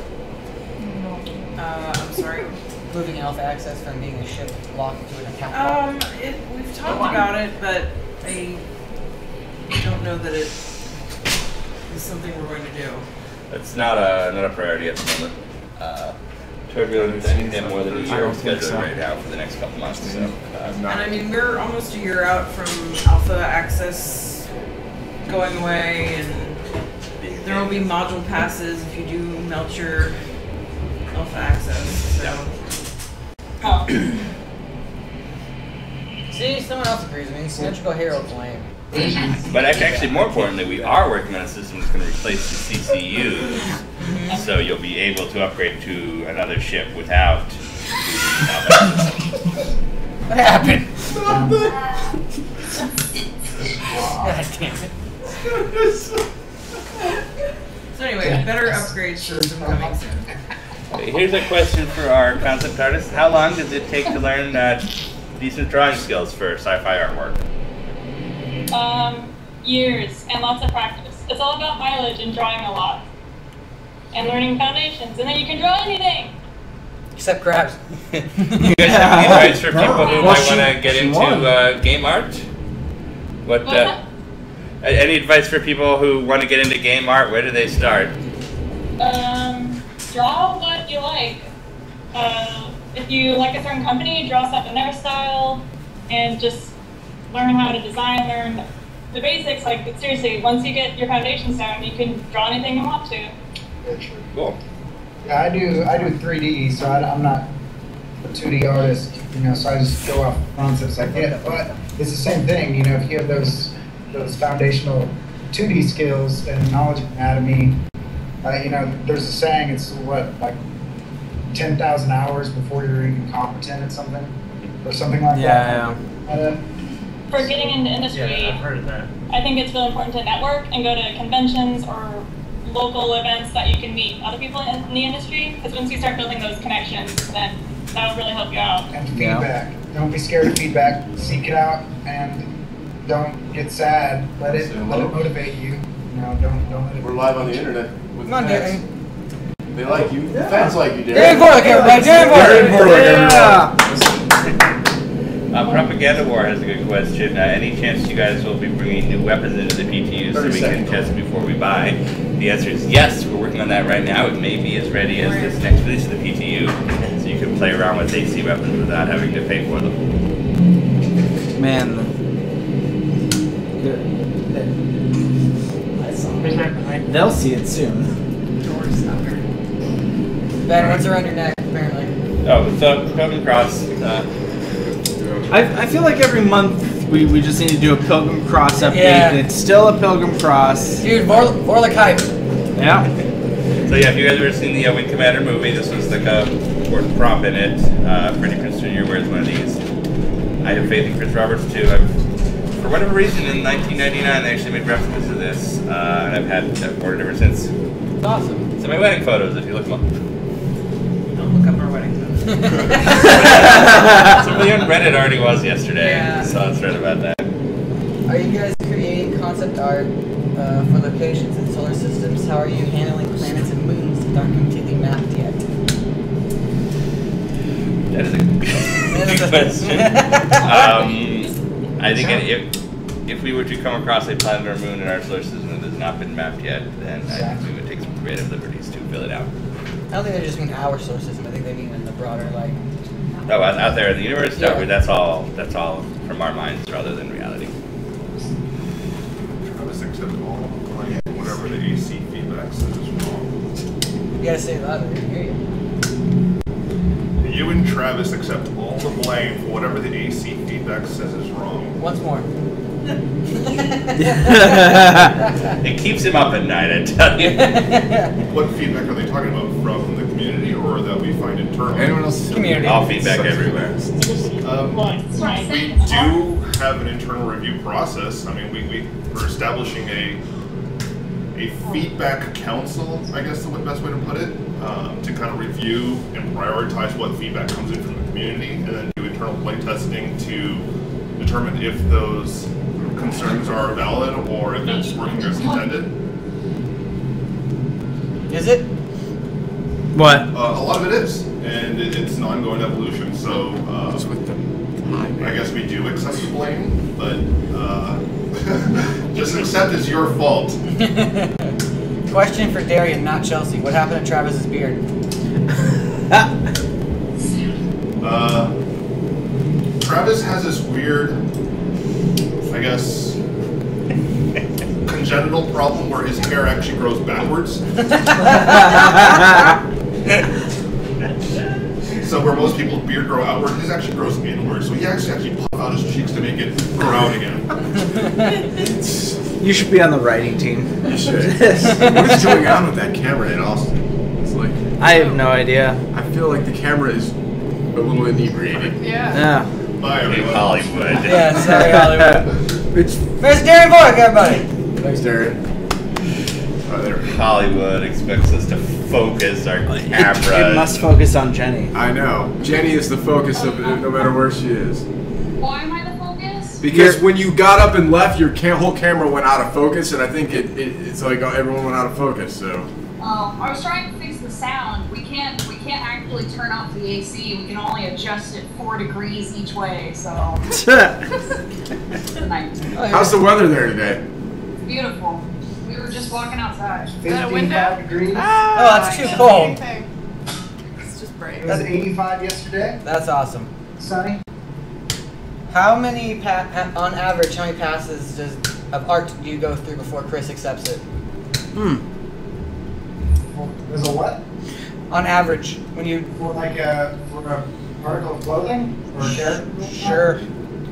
I'm sorry. Moving alpha access from being a ship locked to an account. We've talked about it, but I don't know that it is something we're going to do. It's not a priority at the moment. Turbulent is more than a year of schedule right now for the next couple months. So, and I mean, we're almost a year out from alpha access going away, and there will be module passes if you do melt your alpha access. So. See, someone else agrees. I mean, symmetrical Herald's lame. But actually, more importantly, we are working on a system that's going to replace the CCUs, so you'll be able to upgrade to another ship without. What happened? God damn it. So anyway, better upgrade system coming soon. Here's a question for our concept artist. How long does it take to learn decent drawing skills for sci-fi artwork? Years and lots of practice. It's all about mileage and drawing a lot. And learning foundations, and then you can draw anything! Except crabs. You guys have any advice for people who might want to get into game art? Any advice for people who want to get into game art? Where do they start? Draw what you like. If you like a certain company, draw something in their style, and just learn how to design, learn the basics. Like, seriously, once you get your foundations down, you can draw anything you want to. Cool. Yeah, I do 3D, so I'm not a 2D artist, so I just go off concepts I get. But it's the same thing, if you have those foundational 2D skills and knowledge of anatomy, there's a saying, it's like 10,000 hours before you're even competent at something, or something like that. Yeah. For getting into industry, I've heard of that. I think it's really important to network and go to conventions or local events that you can meet other people in the industry, because once you start building those connections, then that'll really help you out. And feedback. Don't be scared of feedback. Seek it out and don't get sad. Let it motivate you. Don't let it. We're live on the internet. Come on, Darren. They like you. The fans like you, Darren. Darren Vorlick, everybody. Darren Vorlick. Propaganda War has a good question. Any chance you guys will be bringing new weapons into the PTU so we can test before we buy? The answer is yes. We're working on that right now. It may be as ready as this next release of the PTU, so you can play around with AC weapons without having to pay for them. Man. They'll see it soon. Ben, what's around your neck, apparently? Oh, so Pilgrim Cross. I feel like every month we just need to do a Pilgrim Cross update. Yeah. And it's still a Pilgrim Cross. Dude, Vorlick hype. Yeah. So yeah, if you guys have ever seen the Wing Commander movie, this was like a important prop in it. Freddie Prinze Jr. wears one of these. I have faith in Chris Roberts too. For whatever reason, in 1999, they actually made replicas of this, and I've ordered ever since. It's awesome. So my wedding photos, if you look them up. Don't look up our wedding photos. Somebody on Reddit already was yesterday. Yeah. I saw a thread about that. Are you guys creating concept art for locations and solar systems? How are you handling planets and moons that aren't completely mapped yet? That is a good question. I think if we were to come across a planet or moon in our solar system that has not been mapped yet, then I think we would take some creative liberties to fill it out. I don't think they just mean our solar system. I think they mean in the broader, like... Oh, out there in the universe? No, Yeah. that's all from our minds rather than reality. Travis accept all blame whatever the AC feedback says is wrong. You gotta say it louder. I can hear you. You and Travis accept all the blame for whatever the AC feedback says is wrong. Once more. It keeps him up at night, I tell you. What feedback are they talking about? From the community or that we find internally? Anyone else? Community. All feedback everywhere. We do have an internal review process. I mean, we're establishing a feedback council, I guess is the best way to put it, to kind of review and prioritize what feedback comes in from the community, and then do internal play testing to determine if those concerns are valid or if it's working as intended. Is it? What? A lot of it is, and it's an ongoing evolution. So I guess we do accept the blame, but just accept it's your fault. Question for Darian, not Chelsea. What happened to Travis's beard? Travis has this weird, I guess, congenital problem where his hair actually grows backwards. So where most people's beard grow outward, his actually grows inward. So he actually puff out his cheeks to make it grow out again. You should be on the writing team. You should. What is going on with that camera in Austin? It's like I have no idea. I feel like the camera is a little inebriated. Yeah. Bye, everyone. Hollywood. Yeah, sorry, Hollywood. It's Where's Darian Bork, everybody? thanks, Darren. Oh, there. Hollywood expects us to focus our cameras. It must focus on Jenny. I know. Jenny is the focus of it, no matter where she is. Why am I the focus? Because when you got up and left, your whole camera went out of focus, and I think it's like everyone went out of focus. So. I was trying to fix the sound. We can't actually turn off the AC. We can only adjust it 4 degrees each way. So it's a nightmare. How's the weather there today? It's beautiful. We were just walking outside. 55 degrees. Oh, that's too cold. It's just bright. It was 85 yesterday. That's awesome. Sunny. How many, on average, how many passes of art do you go through before Chris accepts it? There's a what? On average, when you... For like a article of clothing or a character? Sure.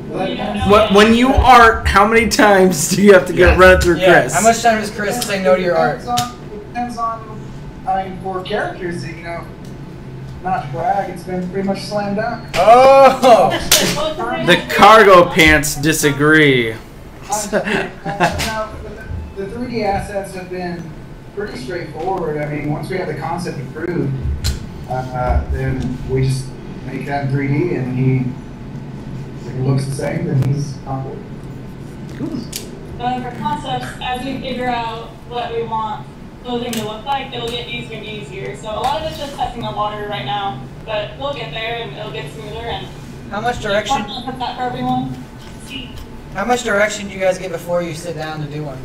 When you art, how many times do you have to get run through Yeah. Chris? How much time does Chris say no to your art? It depends on, I mean, for characters, you know, not to brag, it's been pretty much slam dunk. Oh! The cargo pants disagree. The 3D assets have been pretty straightforward. I mean, once we have the concept approved, then we just make that in 3D, and if it looks the same, then he's on board. For concepts, as we figure out what we want clothing to look like, it'll get easier and easier. So a lot of it's just testing the water right now, but we'll get there and it'll get smoother. And How much direction? put that for everyone. How much direction do you guys get before you sit down to do one?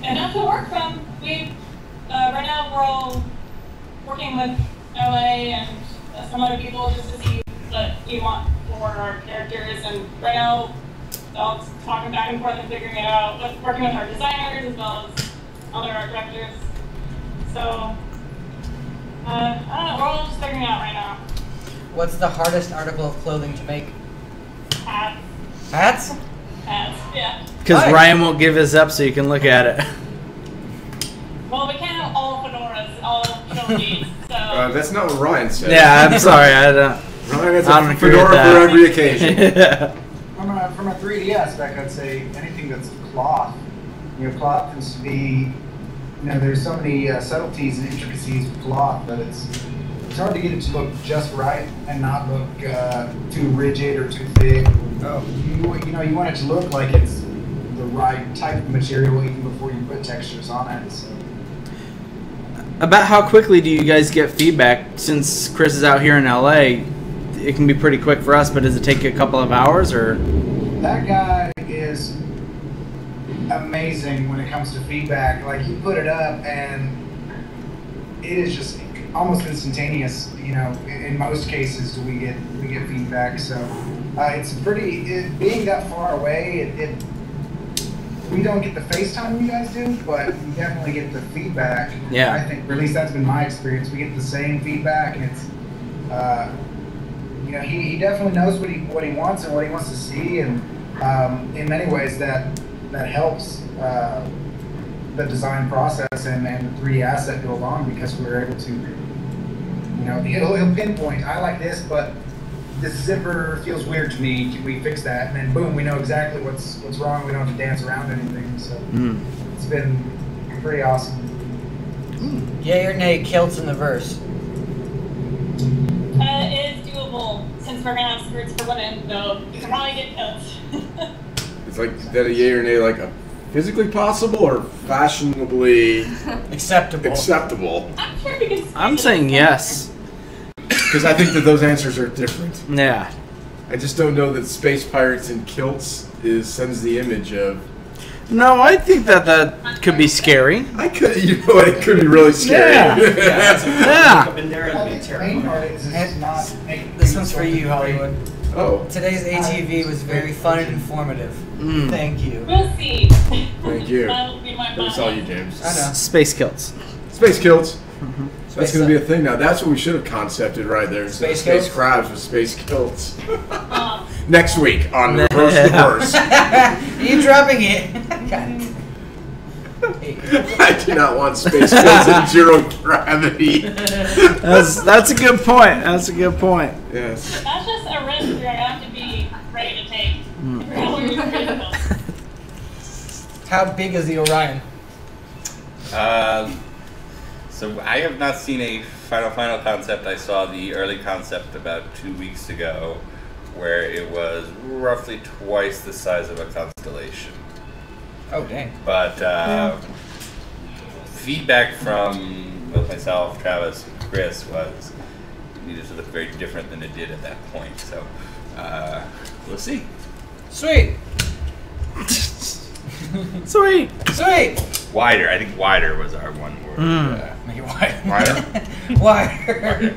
Enough to work from. We right now we're all working with LA and some other people just to see what we want for our characters. And right now, all talking back and forth and figuring it out. Working with our designers as well as other art directors. So I don't know. We're all just figuring it out right now. What's the hardest article of clothing to make? Hats. Hats? Hats. Yeah. Because Ryan won't give his up so you can look at it. am all fedoras, all shoulders. So That's not what Ryan said. Yeah, I'm sorry. I don't. Ryan has I don't a agree with fedora that. for every occasion. Yeah. From a 3D aspect, I'd say anything that's cloth. You know, cloth tends to be, there's so many subtleties and intricacies with cloth that it's hard to get it to look just right and not look too rigid or too thick. You want it to look like it's the right type of material even before you put textures on it. So. About how quickly do you guys get feedback? Since Chris is out here in LA, it can be pretty quick for us, but does it take a couple of hours or? That guy is amazing when it comes to feedback. Like, you put it up and it is just almost instantaneous. In most cases we get feedback. So it's being that far away. We don't get the FaceTime you guys do, but we definitely get the feedback. Yeah. I think, or at least that's been my experience. We get the same feedback, and it's he definitely knows what he wants and what he wants to see, and in many ways that helps the design process and the 3D asset go along, because we're able to, he'll pinpoint, I like this, but this zipper feels weird to me, can we fix that? And then boom, we know exactly what's wrong, we don't have to dance around anything, so it's been pretty awesome. Yay or nay, kilts in the verse? It is doable, since we're gonna have skirts for women, so you can probably get kilts. It's like, is that a yay or nay, like a physically possible or fashionably acceptable? I'm sure we can. I'm saying yes. Because I think that those answers are different. Yeah. I just don't know that space pirates in kilts sends the image of. No, I think that could be scary. It could be really scary. Yeah. Up in there and be terrifying. This one's for you, Hollywood. Oh. Today's ATV was very fun and informative. Thank you. We'll see. Thank you. That'll be my That's all you, James. I know. Space kilts. Space kilts. That's going to be a thing now. That's what we should have concepted right there. Space Space kilts? crabs with space kilts. Next week on Reverse the Verse. Are you dropping it? God. I do not want space kilts in zero gravity. That's a good point. That's a good point. Yes. That's just a risk you're gonna have to be ready to take. If you're gonna use space kilts. How big is the Orion? So I have not seen a final concept. I saw the early concept about 2 weeks ago, where it was roughly twice the size of a constellation. Oh, dang. But feedback from both myself, Travis, and Chris was it needed to look very different than it did at that point. So we'll see. Sweet. Sweet. Sweet. Wider. I think wider was our one word. Make it wider. Wider? Wider.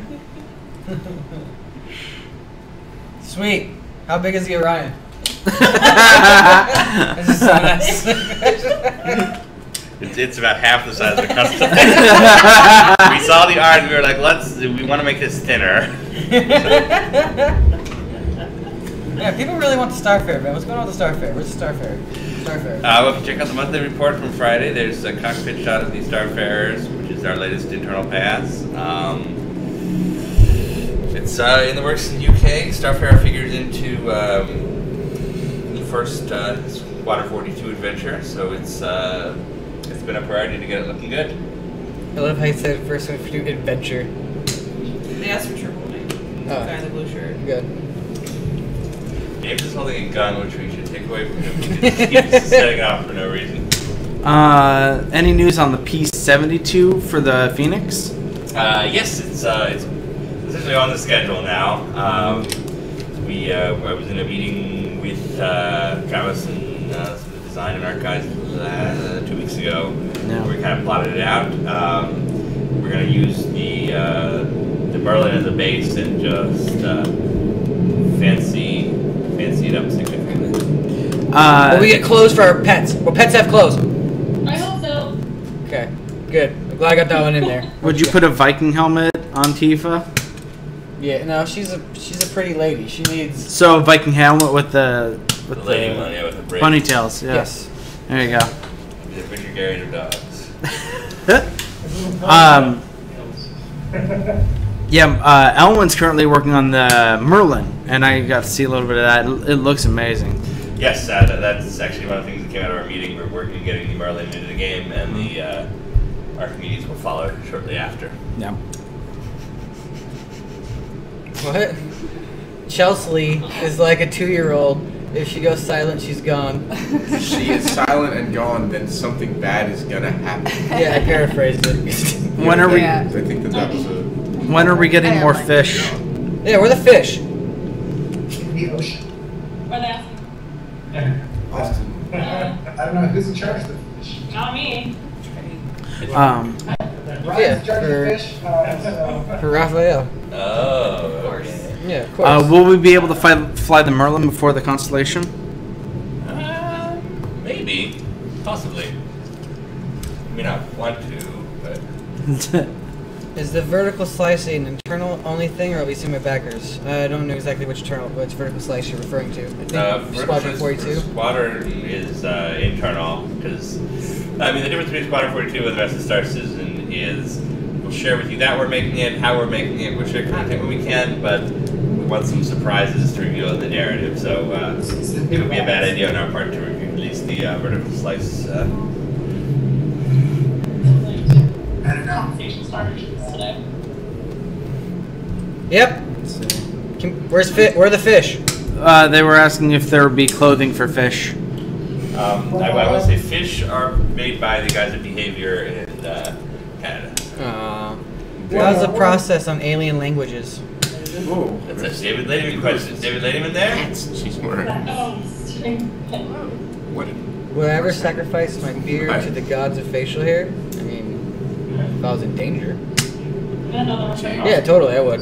Sweet. How big is the Orion? This is so nice. It's about half the size of the constellation. We saw the art and we were like, we want to make this thinner. Yeah, people really want the Star Fair, man. What's going on with the Star Fair? Where's the Star Fair? Star Fair. Well, if you check out the monthly report from Friday, there's a cockpit shot of the Starfarers, which is our latest internal pass. It's in the works in the UK. Starfarer figures into the first Water 42 adventure, so it's been a priority to get it looking good. I love how you said first one to adventure. They asked for triple name. Oh. Guy in the blue shirt. Good. James is holding a gun, which we should take away from him. He's setting off for no reason. Any news on the P-72 for the Phoenix? Yes, it's essentially on the schedule now. I was in a meeting with Travis and some of the design and art guys 2 weeks ago. Yeah. We kind of plotted it out. We're going to use the Merlin as a base and just fancy it up significantly. Will we get clothes for our pets? Will pets have clothes? I hope so. Okay, good. I'm glad I got that one in there. Would you put a Viking helmet on Tifa? Yeah, no, she's a pretty lady. She needs. So a Viking helmet with the lady one, yeah, with the braid. bunny tails. Yeah. Yes. There you go. The Richard Garriott of dogs. Elwyn's currently working on the Merlin, and I got to see a little bit of that. It looks amazing. Yes, that's actually one of the things that came out of our meeting. We're working on getting the Merlin into the game, and the Archimedes will follow shortly after. Yeah. What? Chelsea is like a 2-year-old. If she goes silent, she's gone. If she is silent and gone, then something bad is gonna happen. Yeah, I paraphrased it. When are we? I think that was a. When are we getting more fish? Yeah, where are the fish? In the ocean. Where they asking? Austin. I don't know who's in charge of the fish. Not me. Ryan's Yeah, in charge of the fish. For Raphael. Oh, of course. Yeah, of course. Will we be able to fly the Merlin before the Constellation? Maybe, possibly. I mean, I want to, but Is the vertical slice an internal only thing, or at least in my backers? I don't know exactly which vertical slice you're referring to. I think Squadron 42. Squadron is internal, because I mean the difference between Squadron 42 and the rest of Star Citizen is we'll share with you that we're making it, how we're making it, we'll share content when we can, but we want some surprises to reveal in the narrative. So it would be a bad idea on our part to release the vertical slice. I don't know. Conversation starters today. Yep. Where are the fish? They were asking if there would be clothing for fish. I will say fish are made by the guys at Behavior in Canada. How's the process on alien languages? Whoa. That's a David Ladyman question. Is David Ladyman there? She's wearing. What? Would I ever sacrifice my beard to the gods of facial hair? I mean, if I was in danger. Yeah, totally, I would.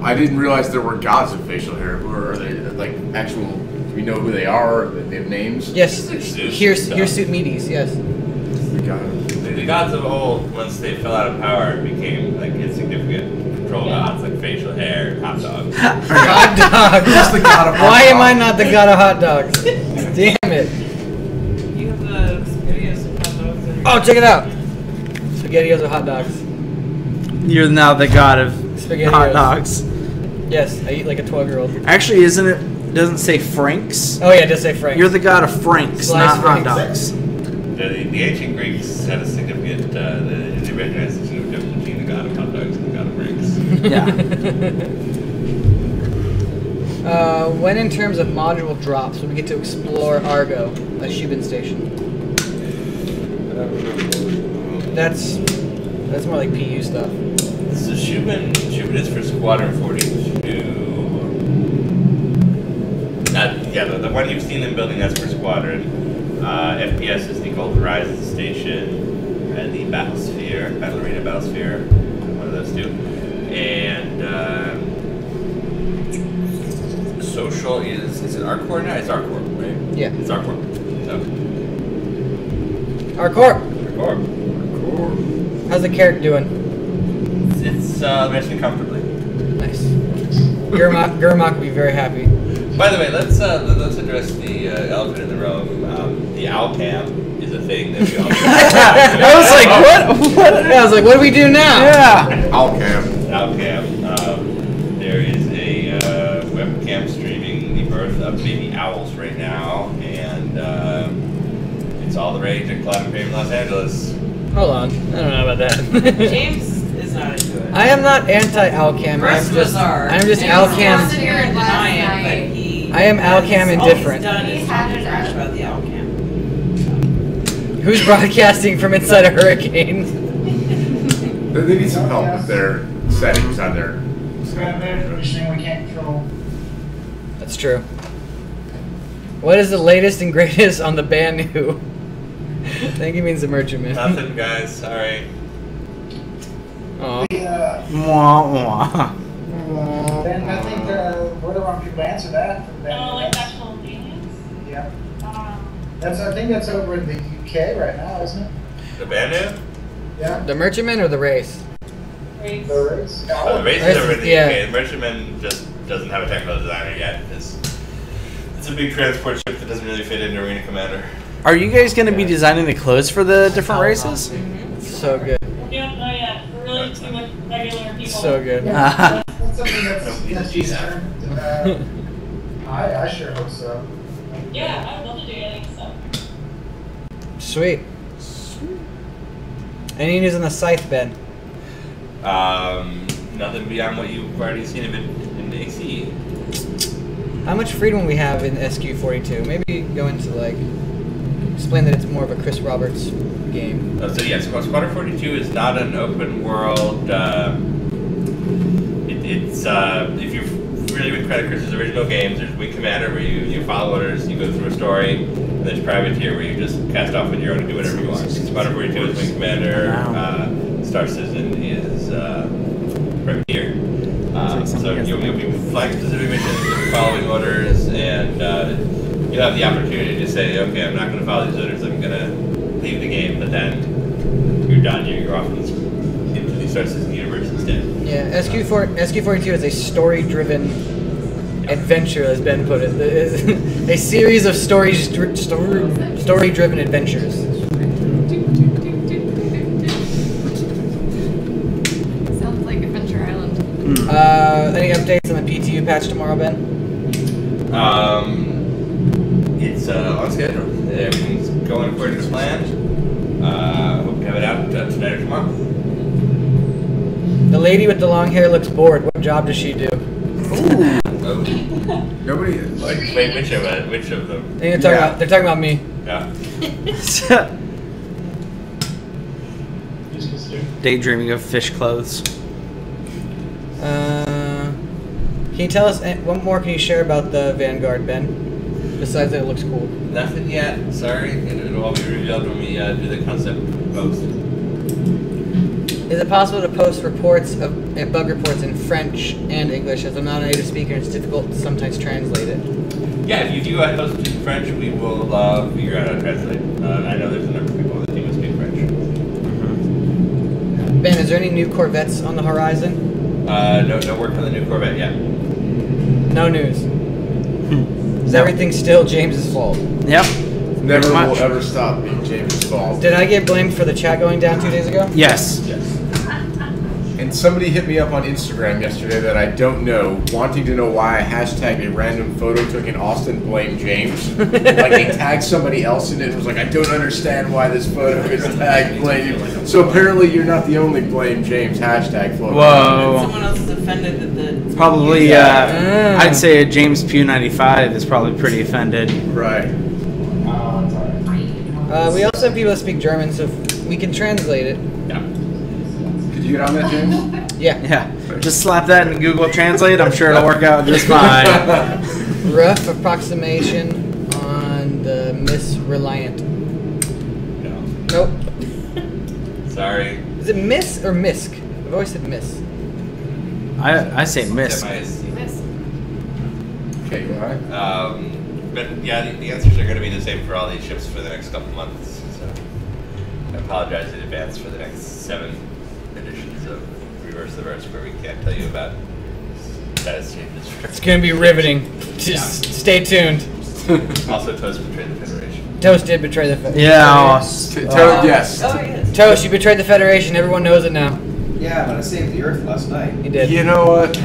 I didn't realize there were gods of facial hair. Who are they? Like actual? Do we know who they are? They have names. Yes. Hirsute Medes. Yes. The god. The gods of old, once they fell out of power, became like insignificant control gods, like facial hair, hot dogs. Hot dogs. Just the god of hot Why am I dogs. not the god of hot dogs? Damn it. You have the spaghettios and hot dogs. Oh, check it out. SpaghettiOs with hot dogs. You're now the god of SpaghettiOs. hot dogs. Yes, I eat like a 12-year-old. Actually, isn't it? Doesn't say Franks. Oh yeah, it does say Frank. You're the god of Franks, Sliced not hot Franks. dogs. The ancient Greeks had a significant, they recognized the significance between the god of hot dogs and the god of rings. Yeah. When in terms of module drops, will we get to explore Argo, a Shubin station? That's more like PU stuff. So Shubin is for Squadron 42. The one you've seen them building, that's for Squadron. FPS is the Gold Horizon station and the Battlesphere, Battle Arena Battlesphere, one of those two. And Social is it Arcor now? It's Arcor, right? Yeah. It's Arcor. So. Arcor. Arcor. How's the carrot doing? It's resting comfortably. Nice. Gurmak will be very happy. By the way, let's address the elephant in the room. The Alcam is a thing that we all. I was like, what? I was like, what do we do now? Yeah. Alcam. There is a webcam streaming the birth of baby owls right now, and it's all the rage at Cloud Imperium Los Angeles. Hold on, I don't know about that. James is not into it. I am not anti-Alcam. Chris was are. I'm just James Alcam. wants to hear it deny it, but he. I am Alcam indifferent. All he's done is talk trash about the Alcam. Who's broadcasting from inside a hurricane? They need some help with their settings on their. Everything we can't control. That's true. What is the latest and greatest on the Banu? I think he means the merchantman. Nothing, guys. Sorry. Aw. Mwah, mwah. Then I think we're the wrong people to answer that. Like national aliens? Yeah. I think that's over in the UK right now, isn't it? The Banu? Yeah. The merchantman or the race? Race. The race. The race is over in the Yeah. UK. The Merchantman just doesn't have a technical designer yet. It's a big transport ship that doesn't really fit into Arena Commander. Are you guys going to be designing the clothes for the different races? So good. We'll We don't know yet. We're really too much regular people. So good. Yeah, that's something that's Eastern. I sure hope so. Yeah, I would love to do any stuff. Sweet. Any news on the Scythe, Ben? Nothing beyond what you've already seen of it in AC. How much freedom we have in SQ42? Maybe go into like explain that it's more of a Chris Roberts game. So yes, Squadron 42 is not an open world. It's if you're familiar with Credit Chris's original games, there's Wing Commander where you follow orders, you go through a story, and there's Privateer where you just cast off on your own and do whatever you want. Squadron 42 is Wing Commander. Star Citizen is Privateer. So you'll be flying specific missions, following orders, and you'll have the opportunity to say, okay, I'm not going to follow these orders, I'm going to leave the game, but then you're done, you're off into the Star Citizen universe instead. Yeah, SQ42 is a story-driven adventure, as Ben put it. A series of story-driven adventures. Sounds like Adventure Island. Any updates on the PTU patch tomorrow, Ben? It's on schedule. Everything's going according to plan. Hope to have it out tonight or tomorrow. The lady with the long hair looks bored. What job does she do? Nobody. Wait, which of them? They're talking about me. Yeah. Daydreaming of fish clothes. Can you tell us what more can you share about the Vanguard, Ben? Besides that it looks cool. Nothing yet. Sorry. It'll all be revealed when we do the concept post. Is it possible to post reports of bug reports in French and English? As I'm not a native speaker, it's difficult to sometimes translate it. Yeah, if you do post it in French, we will figure out how to translate. I know there's a number of people that do speak French. Ben, is there any new Corvettes on the horizon? No work on the new Corvette yet. No news. Is everything still James's fault? Yep. Never will ever stop being James' fault. Did I get blamed for the chat going down 2 days ago? Yes. And somebody hit me up on Instagram yesterday that I don't know, wanting to know why I hashtagged a random photo took in Austin blame James. Like they tagged somebody else in it and was like, I don't understand why this photo is tagged blame. So apparently you're not the only blame James hashtag photo. Whoa. Someone else is offended that the Probably, I'd say a James Pew 95 is probably pretty offended. Right. We also have people that speak German, so if we can translate it. Yeah. Could you get on that, James? Yeah. Yeah. Just slap that in Google Translate. I'm sure it'll work out just fine. Rough approximation on the Miss Reliant. No. Nope. Sorry. Is it Miss or Misk? I've always said Miss. I say miss. Okay, you alright? But yeah, the answers are going to be the same for all these ships for the next couple months. So I apologize in advance for the next 7 editions of Reverse the Verse where we can't tell you about status changes. It's going to be riveting. Just stay tuned. Also, Toast betrayed the Federation. Toast did betray the Federation. Yeah. Yes. Oh, yes. Toast, you betrayed the Federation. Everyone knows it now. Yeah, but I saved the Earth last night. You did. You know what?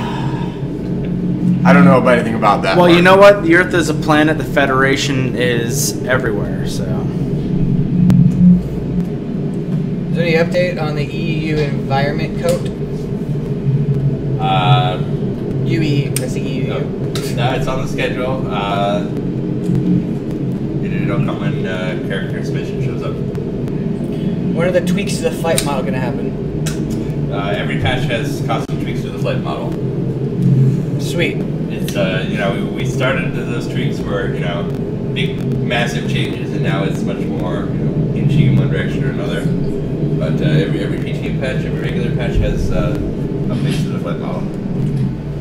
I don't know about anything about that. Well, part. you know what? The Earth is a planet. The Federation is everywhere. So. Is there any update on the EU Environment Code? UE, that's the EU. No, it's on the schedule. It'll come when character expansion shows up. When are the tweaks to the flight model going to happen? Every patch has constant tweaks to the flight model. Sweet. It's we started those tweaks were big massive changes, and now it's much more inchy in one direction or another. But every PTU patch, every regular patch has updates to the flight model.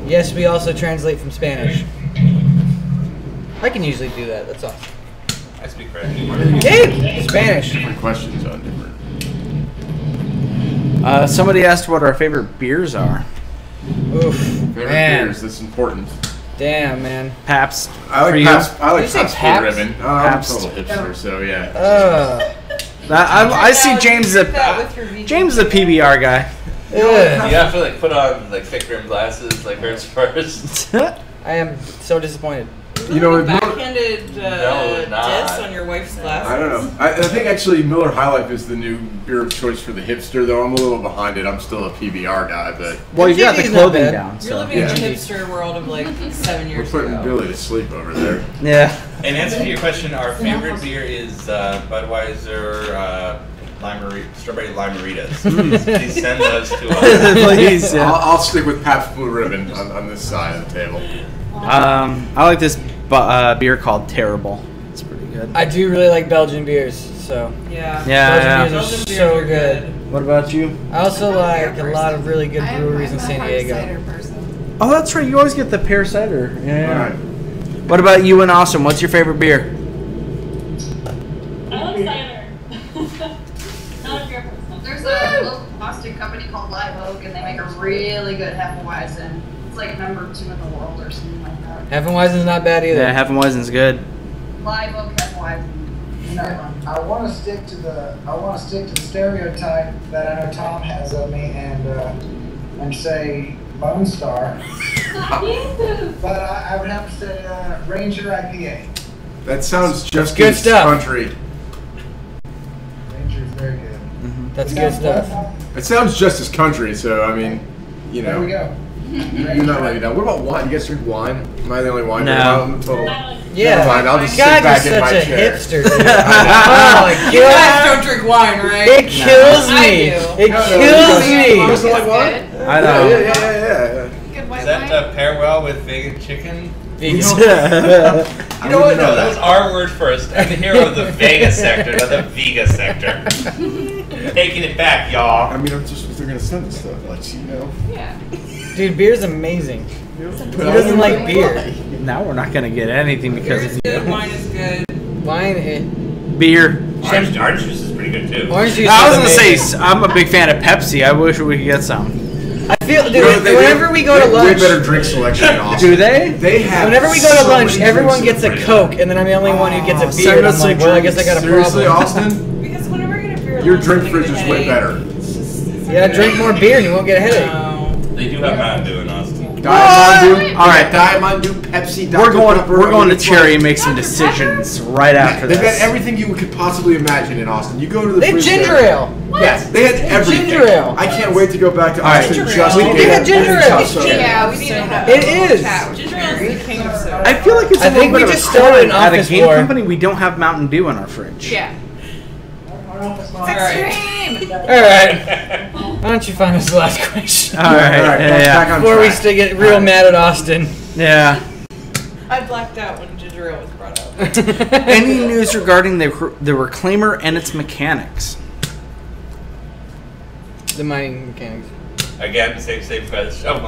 Yes, we also translate from Spanish. I can usually do that. That's awesome. I speak French. Hey, Spanish. Different questions on different. Somebody asked what our favorite beers are. Oof, Favorite man. beers, that's important. Damn, man. Pabst. I like for you? Pabst. I Did like you say Pabst Blue Pabst? Ribbon. I'm a Pabst. total hipster, so yeah. I see James as James is a PBR guy. Yeah. You have to like put on like thick rim glasses like hers first. I am so disappointed. You know, backhanded diss on your wife's glasses. I don't know. I think actually Miller High Life is the new beer of choice for the hipster, though I'm a little behind it. I'm still a PBR guy, but well, you got the clothing down. You're living in the hipster world of like 7 years we're putting ago. Billy to sleep over there. Yeah. In answer to your question, our favorite beer is Budweiser Strawberry Limeritas. Please send those to us. Please. Yeah. I'll stick with Pabst Blue Ribbon on this side of the table. I like this beer called Terrible. It's pretty good. I do really like Belgian beers, so yeah. Belgian beers are so good. What about you? I also like a lot of really good breweries in San Diego. Oh, that's right. You always get the pear cider. Yeah. All right. What about you and Austin? What's your favorite beer? I love cider. Not a beer person. There's a local Boston company called Live Oak, and they make a really good Hefeweizen. It's like #2 in the world or something like that. Hefeweizen's not bad either. Yeah, Hefeweizen's good. Live Oak Hefeweizen. I want to stick to the stereotype that I know Tom has of me and say Lone Star. But I would have to say Ranger IPA. That sounds just good as stuff. country. Ranger's very good. That's good stuff. It sounds just as country, so I mean, you know. There we go. You're not letting down. What about wine? You guys drink wine? Am I the only wine drinker? No. I'm total. Yeah. Never mind. I'll just sit God, back you're in my such a chair. hipster, dude. You guys don't drink wine, right? It kills I me. do. It kills me. You guys don't like wine? I know. Yeah. Good white Does that wine. pair well with vegan chicken? Vegan. You know what? No, that was our word first. I'm the hero of the Vega sector, not the Vega sector. Taking it back, y'all. I mean, I'm just they're gonna send us stuff, let you know. Yeah. Dude, beer's amazing. Who doesn't like beer? Now we're not gonna get anything because Beer is of good, you. wine is good. Wine, Beer. Orange juice is pretty good too. orange juice. I was is gonna say amazing. I'm a big fan of Pepsi. I wish we could get some. I feel, dude, You know, whenever we go to they lunch, way better drink selection in Austin. Do they? They have. whenever we go to so lunch, many everyone drinks gets a in Coke, and then I'm the only one who gets a beer. send And I'm us like, some well, I guess I got a Seriously, problem. Austin? Because whenever I get a beer, Your lunch, drink I fridge get is a way headache. better. Yeah, drink more beer and you won't get a headache. No. They do have Mountain Dew in Austin. Diamond Dew. All right. Diamond Dew, Pepsi. We're Dr. Pepper, going to Pepsi. Cherry and make some decisions right after They've got this. everything you could possibly imagine in Austin. You go to the They had fridge ginger there- ale. Yes, they had everything. ginger ale. I can't wait to go back to right. Austin Ginger just ale. to We get had ginger ale. soda. Yeah, we need to have It is. Ginger ale is the king of soda. I feel like it's a I think little we bit of just a started an crime at a office game war. company. We don't have Mountain Dew in our fridge. Yeah. Alright. All right. Why don't you find us the last question? All right. All right, Yeah. back on Before we track. still get real mad at Austin. Yeah. I blacked out when ginger ale was brought up. Any news regarding the Reclaimer and its mechanics? The mining mechanics. Again, same question. Oh,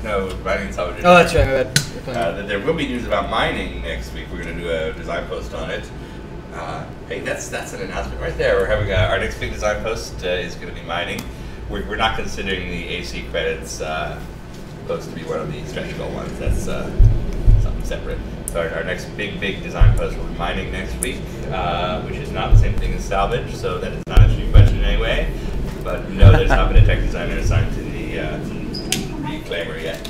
no, mining intelligence. Oh, that's right. My bad. There will be news about mining next week. We're going to do a design post on it. Hey, that's an announcement right there. We're having our next big design post is going to be mining. We're not considering the AC credits post to be one of the stretch goal ones. That's something separate. So our next big design post will be mining next week, which is not the same thing as salvage, so that is not a trick question in any way. But no, there's not been a tech designer assigned to the Reclaimer yet.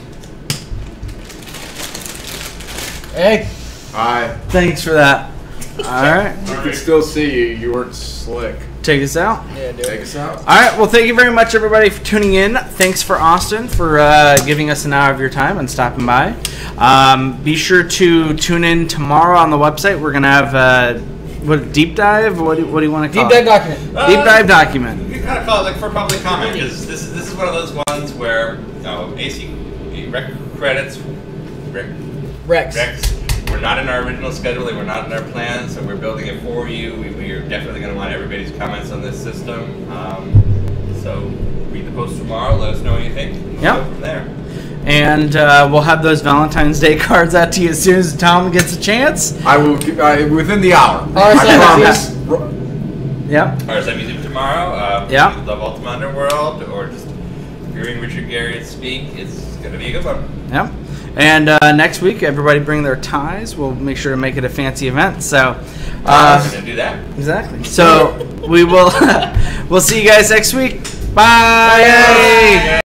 Hey. Hi. Thanks for that. All right. You can still see you. You weren't slick. Take us out. Yeah, do Take it. us out. All right. Well, thank you very much, everybody, for tuning in. Thanks for Austin for giving us an hour of your time and stopping by. Be sure to tune in tomorrow on the website. We're gonna have what deep dive. What do you want to call Deep it? dive document. Deep dive document. You kind of call it like for public comment because this is one of those ones where AC rec credits, Rex. were not in our original schedule. They were not in our plans, so we're building it for you. We are definitely going to want everybody's comments on this system. So read the post tomorrow. Let us know what you think. We'll Yep. go from there. And we'll have those Valentine's Day cards out to you as soon as Tom gets a chance. I will within the hour. RSM I promise. Yep. RSM Music tomorrow. Yeah. If you love Ultima Underworld or just hearing Richard Garriott speak, it's going to be a good one. Yep. And next week, everybody bring their ties. We'll make sure to make it a fancy event. So, We're going to do that. exactly. So, we will we'll see you guys next week. Bye.